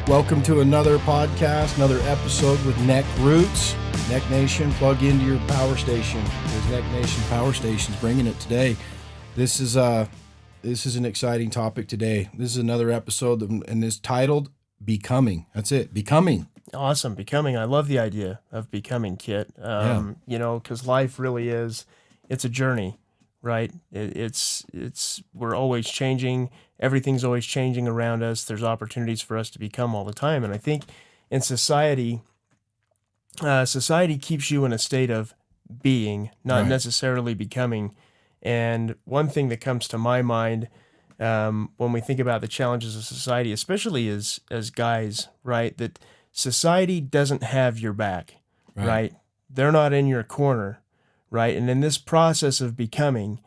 Welcome to another podcast, another episode with NECKROOTS. NeckNation, plug into your power station. There's NeckNation Power Stations bringing it today. This is an exciting topic today. This is another episode, and it's titled Becoming. That's it, Becoming. Awesome, becoming. I love the idea of becoming, Kit. Because life really is, it's a journey, right? We're always changing. Everything's always changing around us. There's opportunities for us to become all the time. And I think in society keeps you in a state of being, not necessarily becoming. And one thing that comes to my mind when we think about the challenges of society, especially as guys, right, that society doesn't have your back, right? They're not in your corner, right? And in this process of becoming,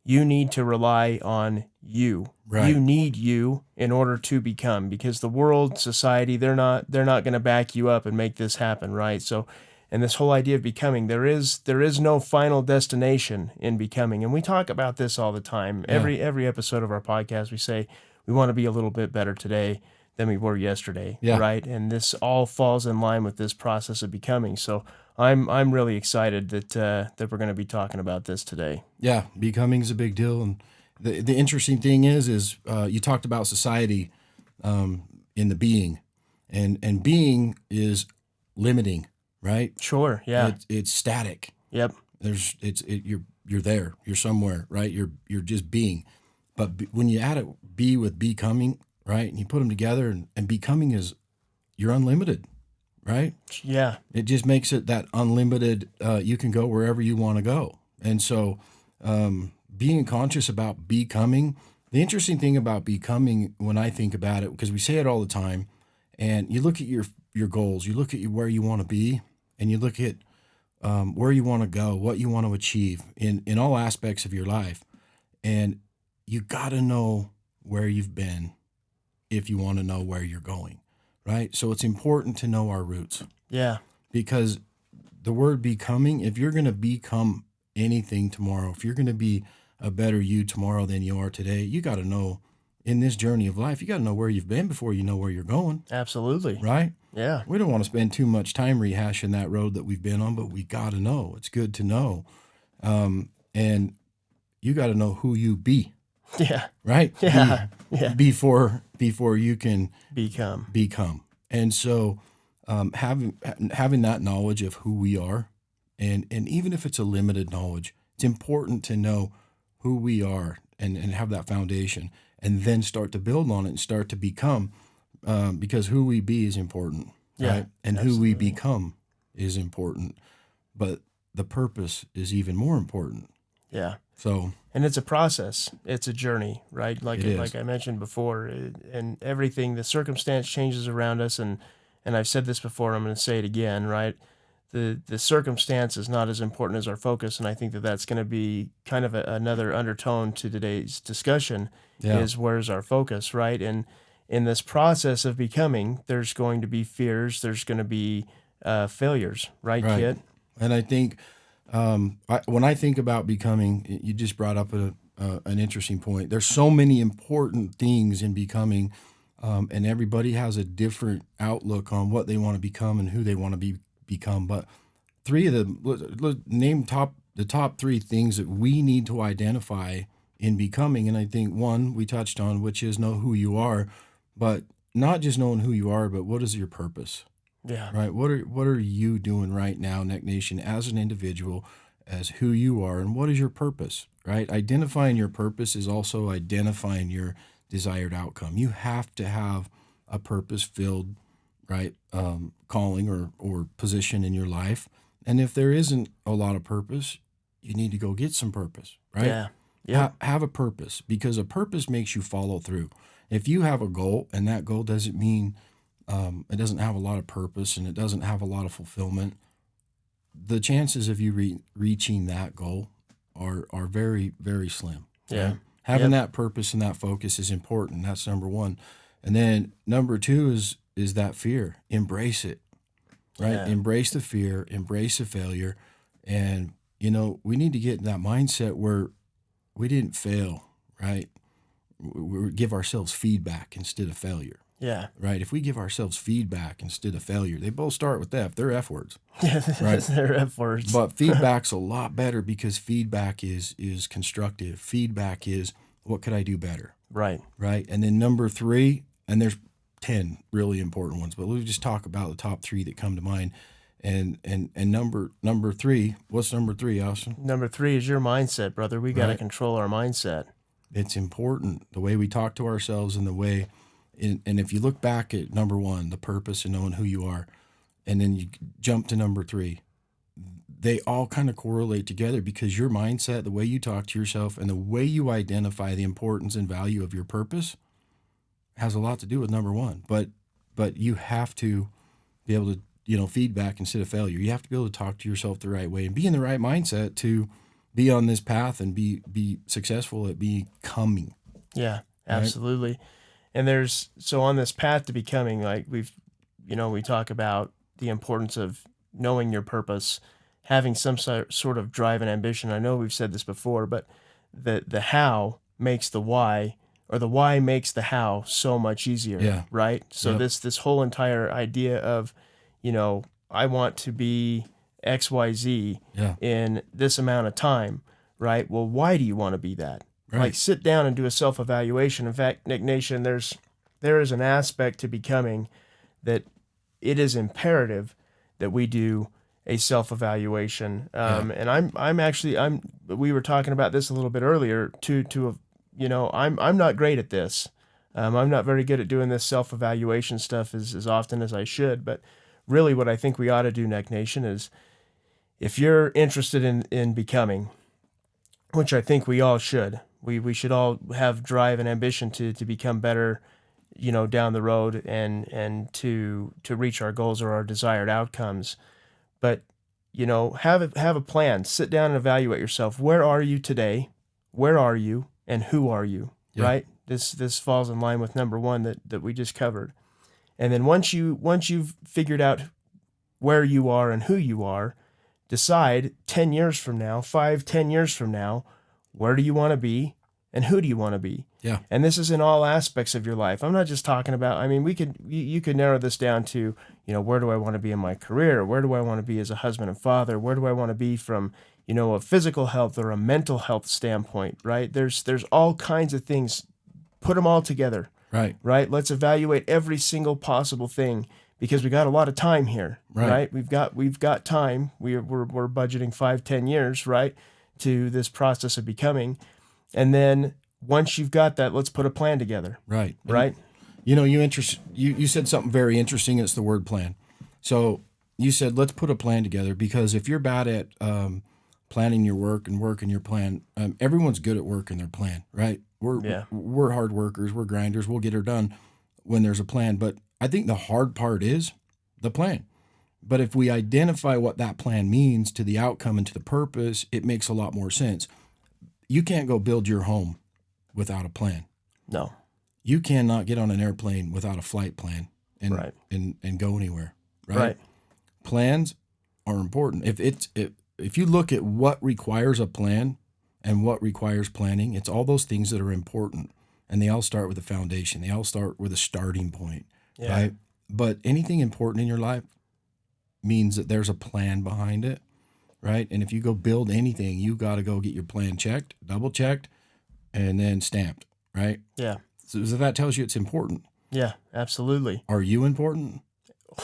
you need to rely on you. Right. You need you in order to become, because the world, society, they're not going to back you up and make this happen, right? So, and this whole idea of becoming, there is no final destination in becoming, and we talk about this all the time. Yeah. Every episode of our podcast, we say we want to be a little bit better today than we were yesterday, right? And this all falls in line with this process of becoming. So I'm really excited that we're going to be talking about this today. Yeah, becoming is a big deal, and the interesting thing is you talked about society in the being, and being is limiting, right? Sure, yeah. It's static. Yep. You're there. You're somewhere, right? You're just being. But when you add be with becoming, right, and you put them together, and becoming is you're unlimited, right? Yeah. It just makes it that unlimited. You can go wherever you want to go, and so. Being conscious about becoming, the interesting thing about becoming, when I think about it, because we say it all the time, and you look at your goals, you look at where you want to be, and you look at where you want to go, what you want to achieve in all aspects of your life, and you got to know where you've been if you want to know where you're going, right? So it's important to know our roots. Yeah. Because the word becoming, if you're going to become anything tomorrow, if you're going to be a better you tomorrow than you are today, you got to know in this journey of life, you got to know where you've been before you know where you're going. Absolutely. Right? Yeah. We don't want to spend too much time rehashing that road that we've been on, but we got to know. It's good to know. And you got to know who you be. Yeah. Right? Yeah. Yeah. Before you can become. And so having that knowledge of who we are, and even if it's a limited knowledge, it's important to know who we are and have that foundation, and then start to build on it and start to become, because who we be is important, right? And absolutely. Who we become is important, but the purpose is even more important. Yeah. So, and it's a process. It's a journey, right? Like I mentioned before, and everything, the circumstance changes around us, and I've said this before, I'm going to say it again, right? The circumstance is not as important as our focus, and I think that's going to be kind of another undertone to today's discussion, is where's our focus, right? And in this process of becoming, there's going to be fears, there's going to be failures, right, Kit? And I think when I think about becoming, you just brought up an interesting point. There's so many important things in becoming, and everybody has a different outlook on what they want to become and who they want to become. But the top three things that we need to identify in becoming, and I think one we touched on, which is know who you are, but not just knowing who you are, but what is your purpose? Yeah. Right. What are you doing right now, NeckNation, as an individual, as who you are, and what is your purpose? Right. Identifying your purpose is also identifying your desired outcome. You have to have a purpose-filled, right, calling or position in your life. And if there isn't a lot of purpose, you need to go get some purpose, right? Yeah. Have a purpose, because a purpose makes you follow through. If you have a goal and that goal doesn't mean it doesn't have a lot of purpose and it doesn't have a lot of fulfillment, the chances of you reaching that goal are very, very slim. Yeah. Right? Having that purpose and that focus is important. That's number one. And then number two is that fear. Embrace it, right? Yeah. Embrace the fear, embrace the failure. And, we need to get in that mindset where we didn't fail, right? We give ourselves feedback instead of failure. Yeah. right? If we give ourselves feedback instead of failure, they both start with F. They're F words. Right. They're F words. But feedback's a lot better because feedback is constructive. Feedback is, what could I do better? Right. Right. And then number 3, and there's 10 really important ones, but we'll just talk about the top 3 that come to mind. And number 3, what's number 3, Austin? Number 3 is your mindset, brother. We got to Right. control our mindset. It's important, the way we talk to ourselves and the way, and if you look back at number 1, the purpose and knowing who you are, and then you jump to number 3, they all kind of correlate together because your mindset, the way you talk to yourself, and the way you identify the importance and value of your purpose has a lot to do with number 1. But you have to be able to, feedback instead of failure. You have to be able to talk to yourself the right way and be in the right mindset to be on this path and be successful at becoming. Yeah, absolutely. Right? And so on this path to becoming, like we talk about the importance of knowing your purpose, having some sort of drive and ambition. I know we've said this before, but the how makes the why, or the why makes the how so much easier. Yeah. Right. So Yep. this whole entire idea of, I want to be XYZ in this amount of time, right? Well, why do you want to be that? Right. Like, sit down and do a self-evaluation. In fact, NeckNation, there is an aspect to becoming that it is imperative that we do a self-evaluation. And we were talking about this a little bit earlier I'm not great at this. I'm not very good at doing this self-evaluation stuff as often as I should, but really what I think we ought to do, NeckNation, is if you're interested in becoming, which I think we all should, we should all have drive and ambition to become better, down the road and to reach our goals or our desired outcomes. But, have a plan. Sit down and evaluate yourself. Where are you today? Where are you? And who are you? Yeah. Right? This falls in line with number 1 that we just covered. And then once you've figured out where you are and who you are, decide 10 years from now, 5-10 years from now, where do you want to be and who do you want to be? Yeah. And this is in all aspects of your life. I'm not just talking about, you could narrow this down to, where do I want to be in my career? Where do I want to be as a husband and father? Where do I want to be from, a physical health or a mental health standpoint, right? There's all kinds of things. Put them all together. Right. Right. Let's evaluate every single possible thing because we got a lot of time here. Right. We've got time. We're budgeting 5-10 years, right, to this process of becoming. And then once you've got that, let's put a plan together. Right. Right. You said something very interesting. It's the word plan. So you said, let's put a plan together, because if you're bad at planning your work and working your plan, everyone's good at working their plan, right? We're hard workers. We're grinders. We'll get her done when there's a plan. But I think the hard part is the plan. But if we identify what that plan means to the outcome and to the purpose, it makes a lot more sense. You can't go build your home without a plan. No. You cannot get on an airplane without a flight plan and go anywhere. Right? Plans are important. If you look at what requires a plan and what requires planning, it's all those things that are important, and they all start with a foundation. They all start with a starting point, right? But anything important in your life means that there's a plan behind it, right? And if you go build anything, you got to go get your plan checked, double checked, and then stamped, right? Yeah. So that tells you it's important. Yeah, absolutely. Are you important?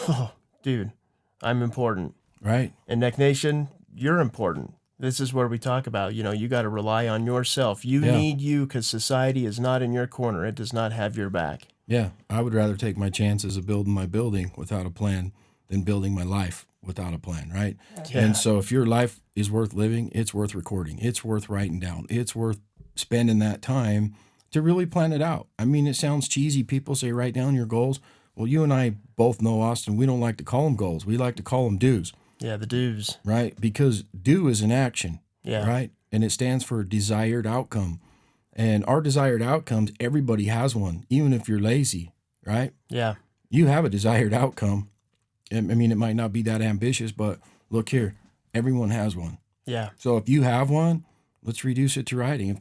Oh, dude, I'm important. Right. And NeckNation, you're important. This is where we talk about, you got to rely on yourself. You need you, because society is not in your corner. It does not have your back. Yeah. I would rather take my chances of building my building without a plan than building my life without a plan, right? Yeah. And so if your life is worth living, it's worth recording. It's worth writing down. It's worth spending that time to really plan it out. It sounds cheesy. People say, write down your goals. Well, you and I both know, Austin, we don't like to call them goals. We like to call them do's. Yeah, the do's. Right? Because do is an action. Yeah. Right? And it stands for desired outcome. And our desired outcomes, everybody has one, even if you're lazy, right? Yeah. You have a desired outcome. It might not be that ambitious, but look here, everyone has one. Yeah. So if you have one, let's reduce it to writing. If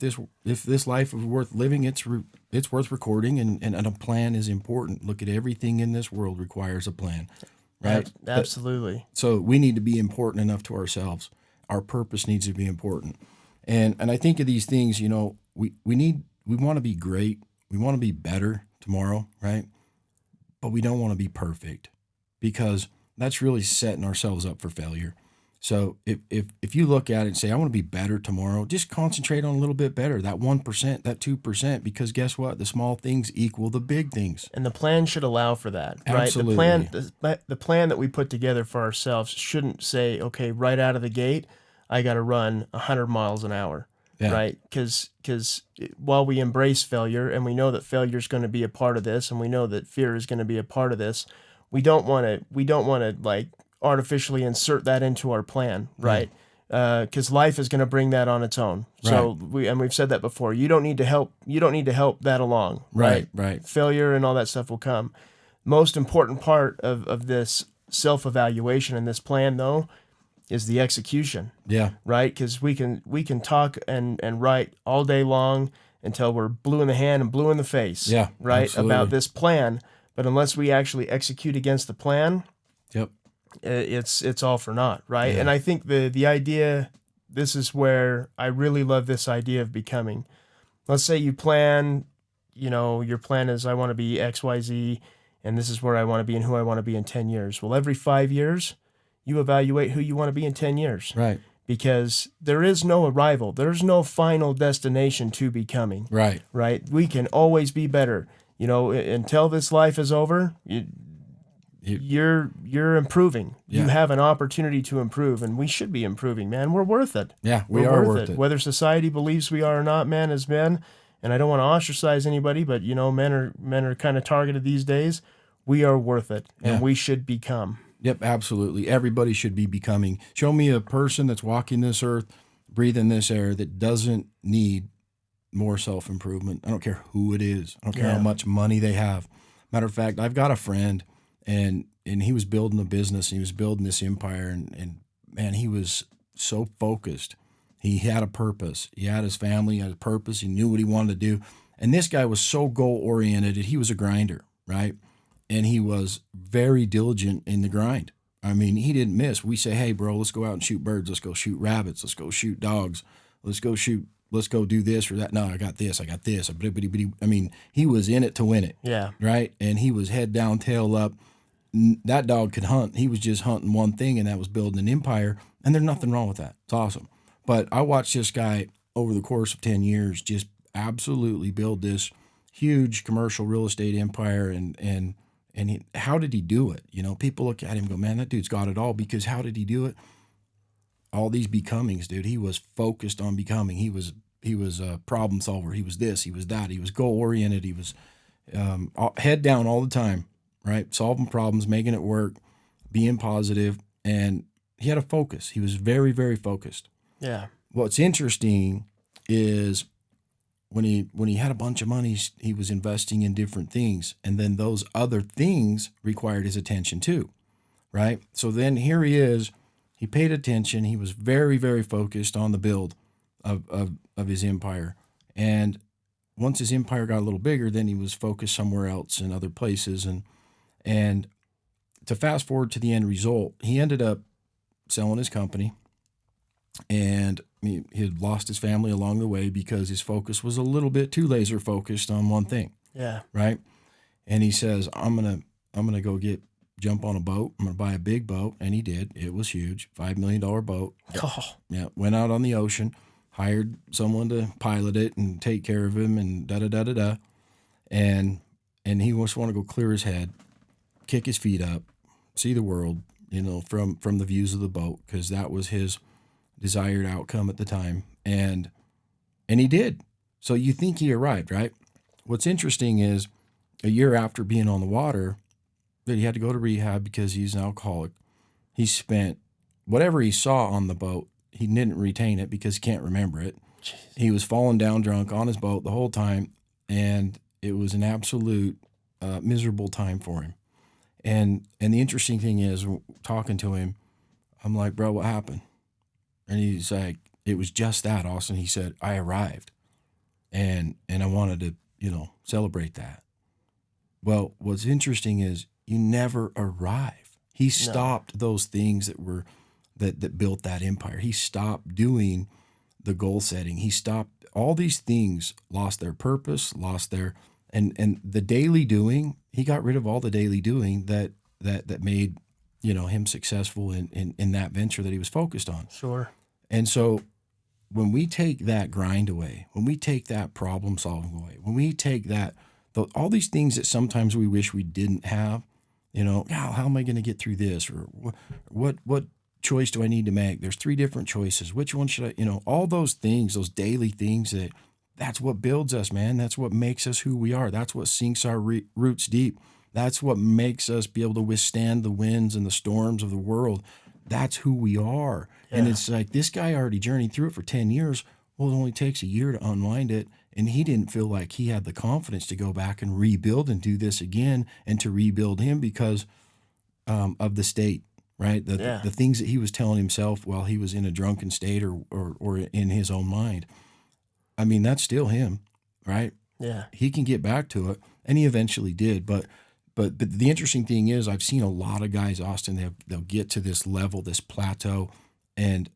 this life is worth living, it's worth recording, and a plan is important. Look at everything in this world requires a plan, right? Absolutely. So we need to be important enough to ourselves. Our purpose needs to be important. And I think of these things, we want to be great. We want to be better tomorrow, right? But we don't want to be perfect, because that's really setting ourselves up for failure. So if you look at it and say, I want to be better tomorrow, just concentrate on a little bit better, that 1%, that 2%, because guess what? The small things equal the big things. And the plan should allow for that, right? Absolutely. The plan that we put together for ourselves shouldn't say, okay, right out of the gate, I got to run 100 miles an hour, Yeah. right? Because while we embrace failure, and we know that failure is going to be a part of this, and we know that fear is going to be a part of this, we don't want to like artificially insert that into our plan, right? Because life is going to bring that on its own. So we've said that before. You don't need to help that along, right? Right. Failure and all that stuff will come. Most important part of this self-evaluation and this plan, though, is the execution. Yeah. Right? Because we can talk and write all day long until we're blue in the hand and blue in the face. Yeah. Right? Absolutely. About this plan, but unless we actually execute against the plan, Yep. it's all for naught, right? Yeah. And I think the idea, this is where I really love this idea of becoming. Let's say you plan, your plan is, I want to be XYZ, and this is where I want to be and who I want to be in 10 years. Well, every 5 years, you evaluate who you want to be in 10 years. Right. Because there is no arrival. There's no final destination to becoming. Right. Right? We can always be better. Until this life is over, you're improving. Yeah. You have an opportunity to improve, and we should be improving, man. We're worth it. Yeah, we We're are worth it. Whether society believes we are or not, man, as men, and I don't want to ostracize anybody, but men are kind of targeted these days. We are worth it, and we should become. Yep, absolutely. Everybody should be becoming. Show me a person that's walking this earth, breathing this air, that doesn't need more self-improvement. I don't care who it is. I don't care how much money they have. Matter of fact, I've got a friend, and he was building a business, and he was building this empire, and man, he was so focused. He had a purpose. He had his family, he had a purpose. He knew what he wanted to do. And this guy was so goal-oriented. He was a grinder, right? And he was very diligent in the grind. I mean, he didn't miss. We say, hey, bro, let's go out and shoot birds. Let's go shoot rabbits. Let's go shoot dogs. Let's go do this or that. No, I got this. I mean, he was in it to win it. Yeah. Right? And he was head down, tail up. That dog could hunt. He was just hunting one thing, and that was building an empire. And there's nothing wrong with that. It's awesome. But I watched this guy over the course of 10 years just absolutely build this huge commercial real estate empire, and how did he do it? People look at him and go, man, that dude's got it all. Because how did he do it? All these becomings, dude. He was focused on becoming. He was a problem solver. He was this, he was that. He was goal-oriented. He was head down all the time, right? Solving problems, making it work, being positive, and he had a focus. He was very, very focused. Yeah. What's interesting is when he had a bunch of money, he was investing in different things, and then those other things required his attention too, right? So then here he is. He paid attention. He was very, very focused on the build of his empire. And once his empire got a little bigger, then he was focused somewhere else in other places. And to fast forward to the end result, he ended up selling his company, and he had lost his family along the way because his focus was a little bit too laser focused on one thing. Yeah. Right. And he says, I'm gonna go jump on a boat. I'm gonna buy a big boat, and he did. It was huge, $5 million boat. Oh. Yeah. Went out on the ocean, hired someone to pilot it and take care of him, and and he just want to go clear his head, kick his feet up, see the world, from the views of the boat, because that was his desired outcome at the time. And he did. So you think he arrived, right? What's interesting is a year after being on the water, that he had to go to rehab because he's an alcoholic. He spent whatever he saw on the boat, he didn't retain it because he can't remember it. Jeez. He was falling down drunk on his boat the whole time, and it was an absolute miserable time for him. And the interesting thing is, talking to him, I'm like, bro, what happened? And he's like, it was just that, Austin. He said, I arrived, and I wanted to, celebrate that. Well, what's interesting is you never arrive. He stopped those things that built that empire. He stopped doing the goal setting. He stopped all these things, lost their purpose, lost their and the daily doing. He got rid of all the daily doing that made him successful in that venture that he was focused on. Sure. And so when we take that grind away, when we take that problem solving away, when we take that all these things that sometimes we wish we didn't have, how am I going to get through this, or what choice do I need to make? There's 3 different choices. Which one should I, all those things, those daily things that's what builds us, man. That's what makes us who we are. That's what sinks our roots deep. That's what makes us be able to withstand the winds and the storms of the world. That's who we are. Yeah. And it's like, this guy already journeyed through it for 10 years. Well, it only takes a year to unwind it. And he didn't feel like he had the confidence to go back and rebuild and do this again, and to rebuild him because of the state, right? The things that he was telling himself while he was in a drunken state or in his own mind. I mean, that's still him, right? Yeah. He can get back to it, and he eventually did. But the interesting thing is, I've seen a lot of guys, Austin, they'll get to this level, this plateau, and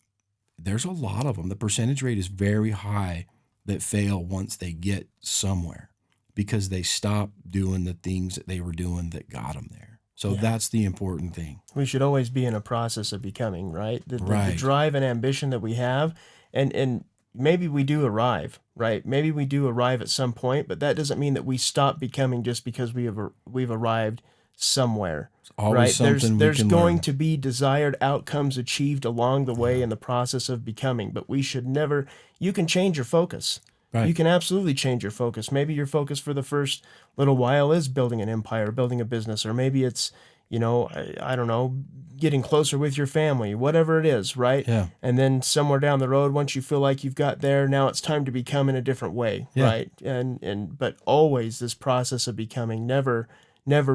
there's a lot of them. The percentage rate is very high that fail once they get somewhere because they stop doing the things that they were doing that got them there. So that's the important thing. We should always be in a process of becoming, right? The Right. drive and ambition that we have, and maybe we do arrive, right? Maybe we do arrive at some point, but that doesn't mean that we stop becoming just because we've arrived somewhere. Always right? something There's we can going learn. to be desired outcomes achieved along the way in the process of becoming, but we should never. You can change your focus. Right. You can absolutely change your focus. Maybe your focus for the first little while is building an empire, building a business, or maybe it's, I don't know, getting closer with your family, whatever it is, right? Yeah. And then somewhere down the road, once you feel like you've got there, now it's time to become in a different way, Yeah. right? But always this process of becoming, never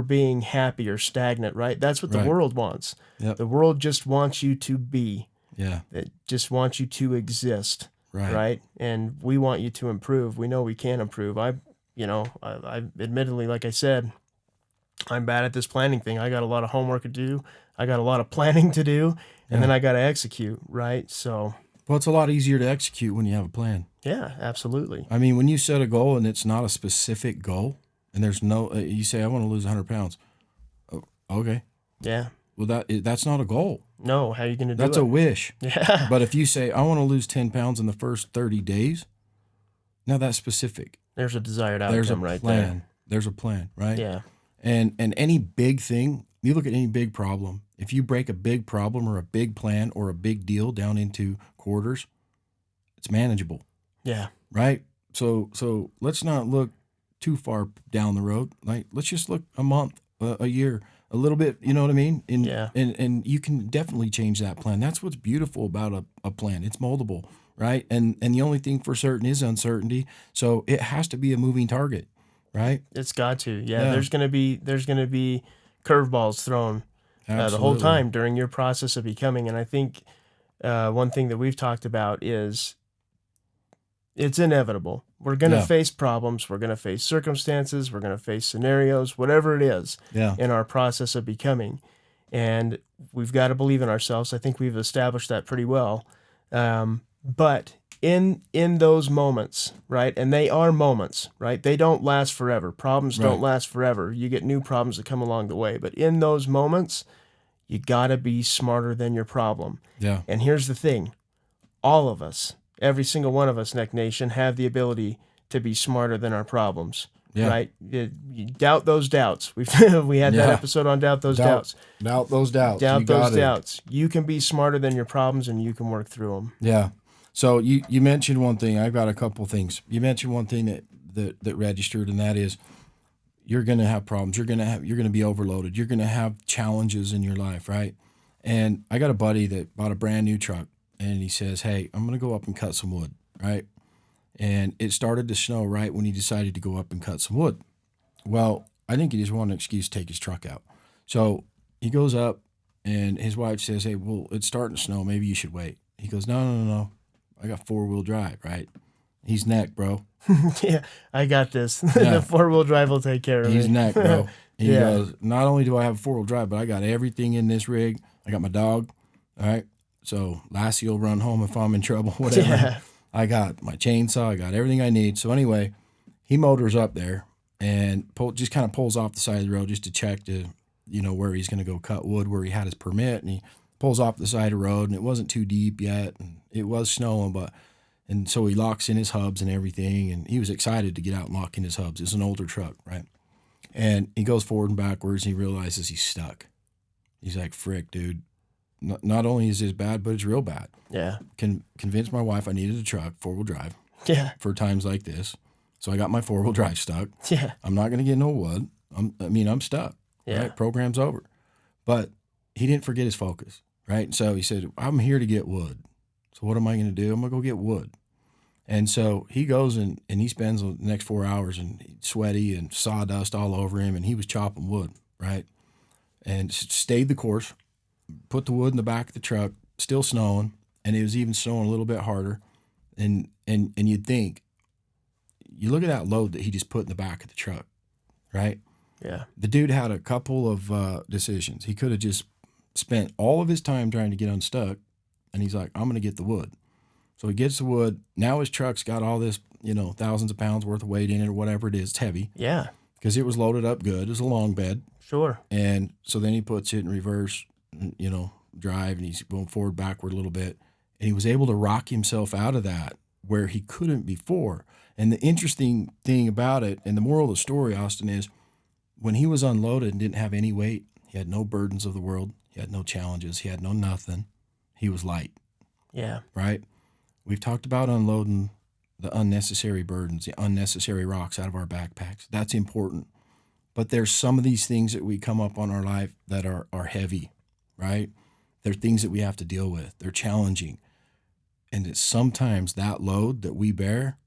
being happy or stagnant, right? That's what the Right. world wants. Yep. The world just wants you to be. Yeah. It just wants you to exist. Right. Right. And we want you to improve. We know we can improve. I admittedly, like I said, I'm bad at this planning thing. I got a lot of homework to do. I got a lot of planning to do, and then I got to execute. Right. So, Well, it's a lot easier to execute when you have a plan. yeah, absolutely. I mean, when you set a goal and it's not a specific goal, and there's no, you say, I want to lose 100 pounds. Oh, okay. Yeah. Well, that's not a goal. No, how are you going to do That's it? a wish. Yeah. But if you say, I want to lose 10 pounds in the first 30 days, now that's specific. There's a desired There's a outcome right plan. There's a plan, right? there. Yeah. And any big thing, you look at any big problem, if you break a big problem or a big plan or a big deal down into quarters, it's manageable, Yeah. right? So let's not look too far down the road. Like, let's just look a month, a year, a little bit, you know what I mean? And, Yeah. and you can definitely change that plan. That's what's beautiful about a plan. It's moldable, right? And the only thing for certain is uncertainty. So it has to be a moving target, right? It's got to. Yeah. Yeah. There's going to be curveballs thrown the whole Absolutely. time during your process of becoming. And I think one thing that we've talked about is it's inevitable. We're going to Yeah. face problems. We're going to face circumstances. We're going to face scenarios, whatever it is Yeah. in our process of becoming. And we've got to believe in ourselves. I think we've established that pretty well. But in those moments, right? And they are moments, right? They don't last forever. Problems don't Right. last forever. You get new problems that come along the way. But in those moments, you got to be smarter than your problem. Yeah. And here's the thing. All of us, every single one of us, NeckNation, have the ability to be smarter than our problems. Yeah. Right? You doubt those doubts. We had that Yeah. episode on doubt those doubts. Doubt those doubts. Doubt You got those it. doubts. You can be smarter than your problems, and you can work through them. Yeah. So you mentioned one thing. I've got a couple things. You mentioned one thing that registered, and that is you're going to have problems. You're going to be overloaded. You're going to have challenges in your life, right? And I got a buddy that bought a brand new truck, and he says, "Hey, I'm going to go up and cut some wood," right? And it started to snow right when he decided to go up and cut some wood. Well, I think he just wanted an excuse to take his truck out. So he goes up, and his wife says, "Hey, well, it's starting to snow. Maybe you should wait." He goes, "No. I got 4-wheel drive, right? He's neck, bro. Yeah, I got this. Yeah. The 4-wheel drive will take care of He's me. neck, bro. He Yeah. goes, not only do I have a 4-wheel drive, but I got everything in this rig. I got my dog, all right? So Lassie will run home if I'm in trouble, whatever. Yeah. I got my chainsaw. I got everything I need. So anyway, he motors up there and just kind of pulls off the side of the road just to check to, where he's going to go cut wood, where he had his permit. And he pulls off the side of the road, and it wasn't too deep yet. And it was snowing, and so he locks in his hubs and everything. And he was excited to get out and lock in his hubs. It's an older truck, right? And he goes forward and backwards, and he realizes he's stuck. He's like, frick, dude. Not only is this bad, but it's real bad. Yeah. Convinced my wife I needed a truck, 4-wheel drive, Yeah. for times like this. So I got my 4-wheel drive stuck. Yeah. I'm not going to get no wood. I'm stuck. Yeah. Right? Program's over. But he didn't forget his focus, right? So he said, I'm here to get wood. So what am I going to do? I'm going to go get wood. And so he goes and he spends the next 4 hours and sweaty and sawdust all over him, and he was chopping wood, right? And stayed the course, put the wood in the back of the truck, still snowing, and it was even snowing a little bit harder. And you'd think, you look at that load that he just put in the back of the truck, right? Yeah. The dude had a couple of decisions. He could have just spent all of his time trying to get unstuck, and he's like, I'm going to get the wood. So he gets the wood. Now his truck's got all this, thousands of pounds worth of weight in it or whatever it is. It's heavy. Yeah. Because it was loaded up good. It was a long bed. Sure. And so then he puts it in reverse, drive, and he's going forward, backward a little bit. And he was able to rock himself out of that where he couldn't before. And the interesting thing about it, and the moral of the story, Austin, is when he was unloaded and didn't have any weight, he had no burdens of the world. He had no challenges. He had no nothing. He was light. Yeah. Right? We've talked about unloading the unnecessary burdens, the unnecessary rocks out of our backpacks. That's important. But there's some of these things that we come up on our life that are heavy, right? They're things that we have to deal with. They're challenging. And it's sometimes that load that we bear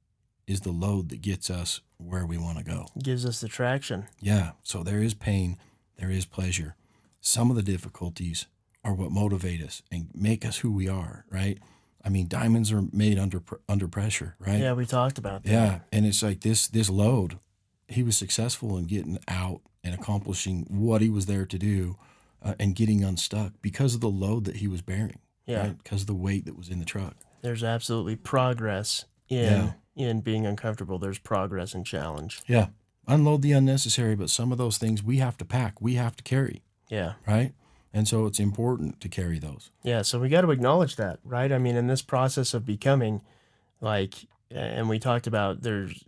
is the load that gets us where we want to go. Gives us the traction. Yeah. So there is pain. There is pleasure. Some of the difficulties are what motivate us and make us who we are, right? I mean, diamonds are made under pressure, right? Yeah, we talked about that. Yeah. And it's like this load, he was successful in getting out and accomplishing what he was there to do and getting unstuck because of the load that he was bearing. Yeah. Right? Because of the weight that was in the truck. There's absolutely progress in being uncomfortable. There's progress and challenge. Yeah. Unload the unnecessary, but some of those things we have to pack, we have to carry. Yeah. Right? And so it's important to carry those. Yeah, so we got to acknowledge that, right? I mean, in this process of becoming, and we talked about there's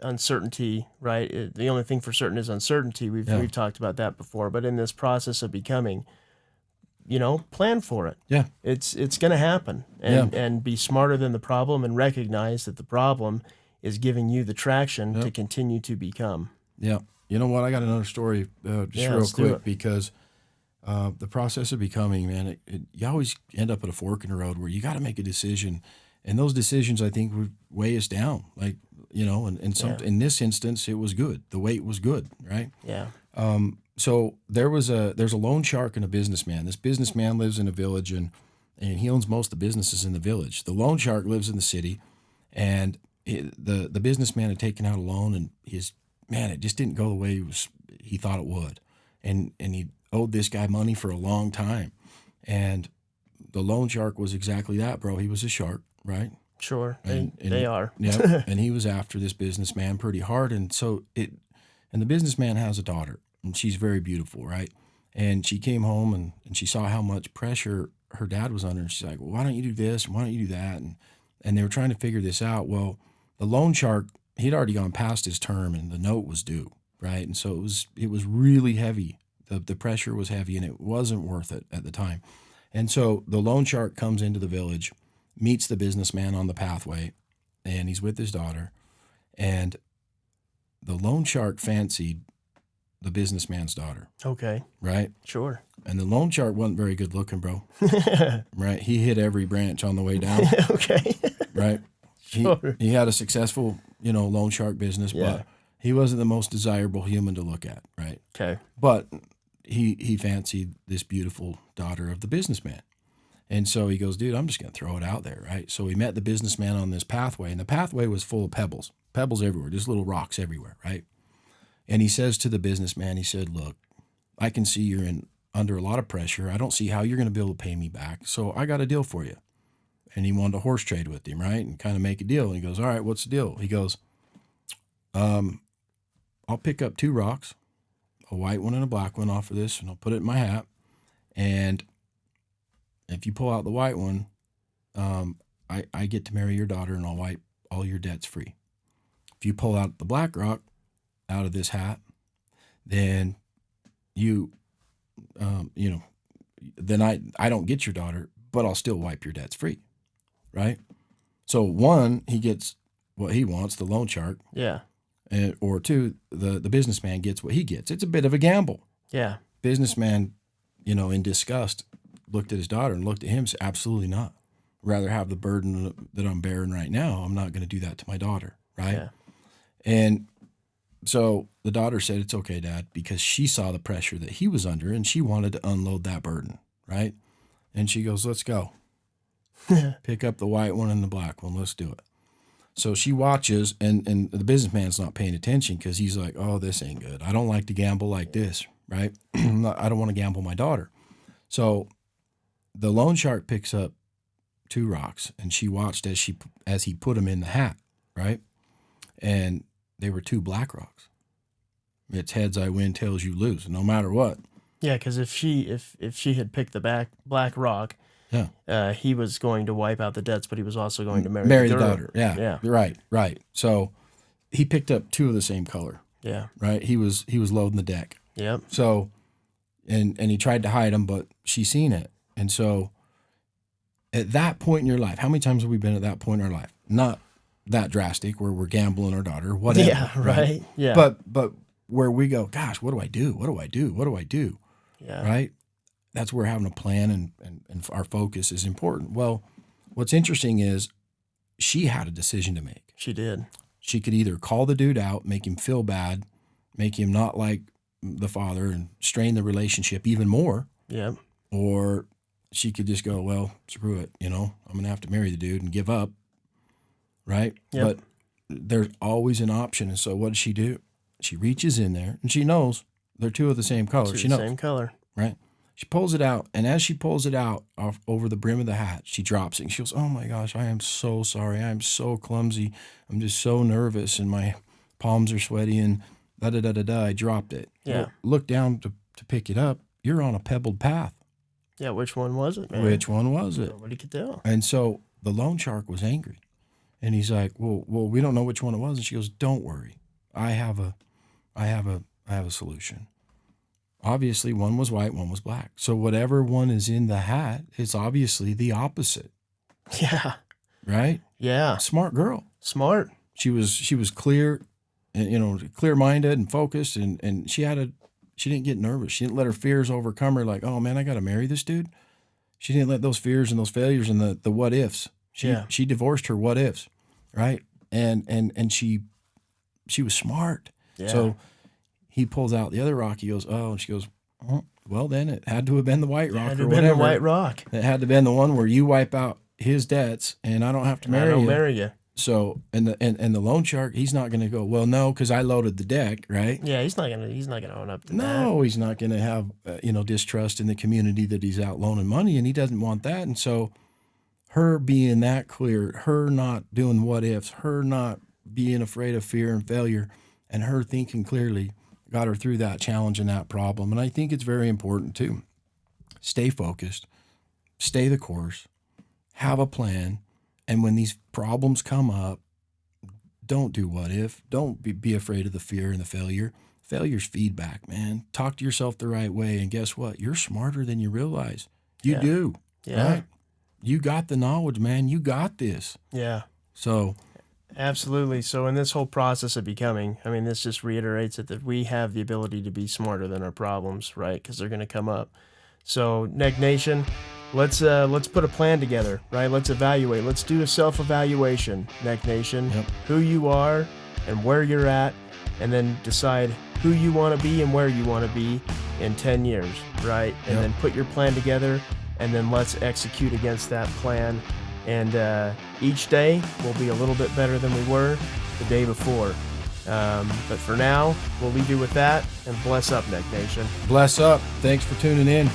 uncertainty, right? The only thing for certain is uncertainty. We've talked about that before. But in this process of becoming, plan for it. Yeah. It's going to happen. And be smarter than the problem and recognize that the problem is giving you the traction to continue to become. Yeah. You know what? I got another story real quick because the process of becoming, man, you always end up at a fork in the road where you got to make a decision. And those decisions, I think, would weigh us down. In this instance, it was good. The weight was good, right? Yeah. So there's a loan shark and a businessman. This businessman lives in a village and he owns most of the businesses in the village. The loan shark lives in the city, and the businessman had taken out a loan, and it just didn't go the way he thought it would, and he owed this guy money for a long time, and the loan shark was exactly that, bro. He was a shark, right? Sure, they are. Yeah, and he was after this businessman pretty hard, and the businessman has a daughter, and she's very beautiful, right? And she came home and she saw how much pressure her dad was under, and she's like, well, why don't you do this and why don't you do that? And they were trying to figure this out. Well, the loan shark, he'd already gone past his term and the note was due, right? And so it was really heavy. The pressure was heavy and it wasn't worth it at the time. And so the loan shark comes into the village, meets the businessman on the pathway, and he's with his daughter. And the loan shark fancied the businessman's daughter. Okay. Right? Sure. And the loan shark wasn't very good looking, bro. Right? He hit every branch on the way down. Okay. Right? Sure. He had a successful, loan shark business, but he wasn't the most desirable human to look at, right? Okay. But he fancied this beautiful daughter of the businessman. And so he goes, dude, I'm just going to throw it out there, right? So we met the businessman on this pathway, and the pathway was full of pebbles everywhere, just little rocks everywhere, right? And he says to the businessman, he said, look, I can see you're under a lot of pressure. I don't see how you're going to be able to pay me back. So I got a deal for you. And he wanted to horse trade with him, right? And kind of make a deal. And he goes, all right, what's the deal? He goes, I'll pick up 2 rocks, a white one and a black one off of this, and I'll put it in my hat. And if you pull out the white one, I get to marry your daughter and I'll wipe all your debts free. If you pull out the black rock out of this hat, then then I don't get your daughter, but I'll still wipe your debts free, right? So 1, he gets what he wants, the loan shark. Yeah. Or 2, the businessman gets what he gets. It's a bit of a gamble. Yeah. Businessman, in disgust, looked at his daughter and looked at him and said, absolutely not. Rather have the burden that I'm bearing right now. I'm not going to do that to my daughter, right? Yeah. And so the daughter said, it's okay, Dad, because she saw the pressure that he was under and she wanted to unload that burden, right? And she goes, let's go. Pick up the white one and the black one. Let's do it. So she watches, and the businessman's not paying attention because he's like, oh, this ain't good. I don't like to gamble like this, right? I don't want to gamble my daughter. So the loan shark picks up 2 rocks, and she watched as he put them in the hat, right? And they were 2 black rocks. It's heads I win, tails you lose, no matter what. Yeah, because if she had picked the black rock, he was going to wipe out the debts, but he was also going to marry the daughter. Yeah, right. So he picked up 2 of the same color. Yeah, right. He was loading the deck. Yep. So, and he tried to hide them, but she seen it, and so at that point in your life, how many times have we been at that point in our life? Not that drastic, where we're gambling our daughter, whatever. Yeah, right. Yeah. But where we go, gosh, what do I do? What do I do? What do I do? Yeah. Right. That's where having a plan and our focus is important. Well, what's interesting is she had a decision to make. She did. She could either call the dude out, make him feel bad, make him not like the father and strain the relationship even more. Yeah. Or she could just go, well, screw it. I'm going to have to marry the dude and give up. Right. Yep. But there's always an option. And so what does she do? She reaches in there and she knows they're 2 of the same color. She knows. Same color. Right. She pulls it out, and as she pulls it out off over the brim of the hat, she drops it. And she goes, oh, my gosh, I am so sorry. I am so clumsy. I'm just so nervous, and my palms are sweaty, and da-da-da-da-da. I dropped it. Yeah. Well, look down to pick it up. You're on a pebbled path. Yeah, which one was it, man? Which one was it? Nobody could tell. And so the loan shark was angry, and he's like, well, we don't know which one it was. And she goes, don't worry. I have a solution. Obviously, one was white, one was black. So whatever one is in the hat, it's obviously the opposite. Yeah. Right? Yeah. Smart girl. Smart. She was clear, and clear-minded and focused, and she didn't get nervous. She didn't let her fears overcome her. Like, oh man, I got to marry this dude. She didn't let those fears and those failures and the what ifs. She divorced her what ifs, right? And she was smart. Yeah. So he pulls out the other rock. He goes, oh, and she goes, oh, well, then it had to have been the white rock. It had or to have been whatever. the white rock. It had to have been the one where you wipe out his debts and I don't have to marry you. I don't marry you. So, and the loan shark, he's not going to go, well, no, because I loaded the deck, right? Yeah, he's not gonna own up to that. No, he's not going to have distrust in the community that he's out loaning money, and he doesn't want that. And so, her being that clear, her not doing what ifs, her not being afraid of fear and failure, and her thinking clearly got her through that challenge and that problem. And I think it's very important to stay focused, stay the course, have a plan. And when these problems come up, don't do what if. Don't be afraid of the fear and the failure. Failure's feedback, man. Talk to yourself the right way. And guess what? You're smarter than you realize. You do. Yeah. Right? You got the knowledge, man. You got this. Yeah. So. Absolutely. So in this whole process of becoming, I mean, this just reiterates it that we have the ability to be smarter than our problems, right? Because they're going to come up. So NeckNation, let's put a plan together, right? Let's evaluate. Let's do a self-evaluation, NeckNation, who you are and where you're at, and then decide who you want to be and where you want to be in 10 years, right? And then put your plan together and then let's execute against that plan. And each day will be a little bit better than we were the day before. But for now, we'll leave you with that, and bless up, Neck Nation. Bless up. Thanks for tuning in.